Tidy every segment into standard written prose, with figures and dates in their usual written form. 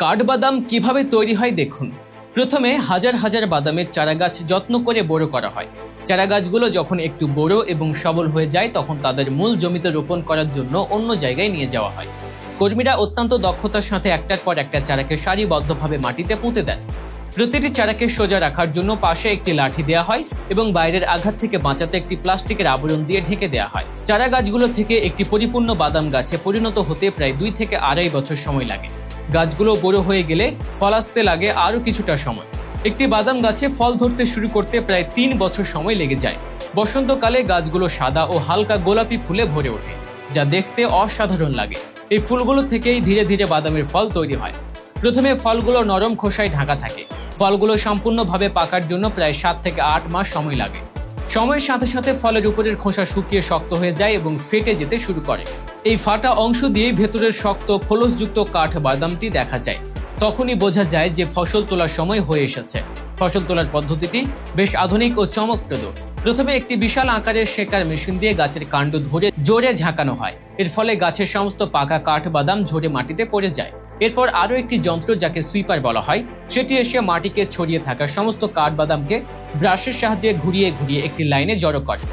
কাঠবাদাম কিভাবে তৈরি হয় দেখুন। প্রথমে হাজার হাজার বাদামের চারাগাছ যত্ন করে বড় করা হয়। চারাগাছগুলো যখন একটু বড় এবং সবল হয়ে যায় তখন তাদের মূল জমিতে রোপণ করার জন্য অন্য জায়গায় নিয়ে যাওয়া হয়। কর্মীরা অত্যন্ত দক্ষতার সাথে একটার পর একটা চারাকে সারিবদ্ধভাবে মাটিতে পুঁতে দেন। প্রতিটি চারাকে সোজা রাখার জন্য পাশে একটি লাঠি দেওয়া হয় এবং বাইরের আঘাত থেকে বাঁচাতে একটি প্লাস্টিকের আবরণ দিয়ে ঢেকে দেওয়া হয়। চারা গাছগুলো থেকে একটি পরিপূর্ণ বাদাম গাছে পরিণত হতে প্রায় 2 থেকে 2.5 বছর সময় লাগে। গাছগুলো বড় হয়ে গেলে ফল আসতে লাগে আরও কিছুটা সময়। একটি বাদাম গাছে ফল ধরতে শুরু করতে প্রায় 3 বছর সময় লেগে যায়। বসন্তকালে গাছগুলো সাদা ও হালকা গোলাপি ফুলে ভরে ওঠে, যা দেখতে অসাধারণ লাগে। এই ফুলগুলো থেকেই ধীরে ধীরে বাদামের ফল তৈরি হয়। প্রথমে ফলগুলো নরম খোসায় ঢাকা থাকে। ফলগুলো সম্পূর্ণভাবে পাকার জন্য প্রায় 7 থেকে 8 মাস সময় লাগে। সময়ের সাথে সাথে ফলের উপরের খোসা শুকিয়ে শক্ত হয়ে যায় এবং ফেটে যেতে শুরু করে। এই ফাটা অংশ দিয়ে ভেতরের শক্ত খোলসযুক্ত কাঠ বাদামটি দেখা যায়। তখনই বোঝা যায় যে ফসল তোলার সময় হয়ে এসেছে। ফসল তোলার পদ্ধতিটি বেশ আধুনিক ও চমকপ্রদ। প্রথমে একটি বিশাল আকারের শেকার মেশিন দিয়ে গাছের কাণ্ড ধরে জোরে ঝাঁকানো হয়। এর ফলে গাছের সমস্ত পাকা কাঠ বাদাম ঝরে মাটিতে পড়ে যায়। এরপর আরও একটি যন্ত্র, যাকে সুইপার বলা হয়, সেটি এসে মাটিকে ছড়িয়ে থাকা সমস্ত কাঠবাদামকে ব্রাশের সাহায্যে ঘুরিয়ে ঘুরিয়ে একটি লাইনে জড়ো করে।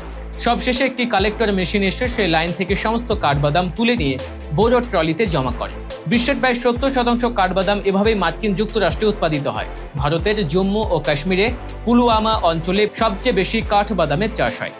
সবশেষে একটি কালেক্টর মেশিন এসে সেই লাইন থেকে সমস্ত কাঠবাদাম তুলে নিয়ে বড় ট্রলিতে জমা করে। বিশ্বের প্রায় 70% কাঠবাদাম এভাবেই মার্কিন যুক্তরাষ্ট্রে উৎপাদিত হয়। ভারতের জম্মু ও কাশ্মীরে পুলওয়ামা অঞ্চলে সবচেয়ে বেশি কাঠবাদামের চাষ হয়।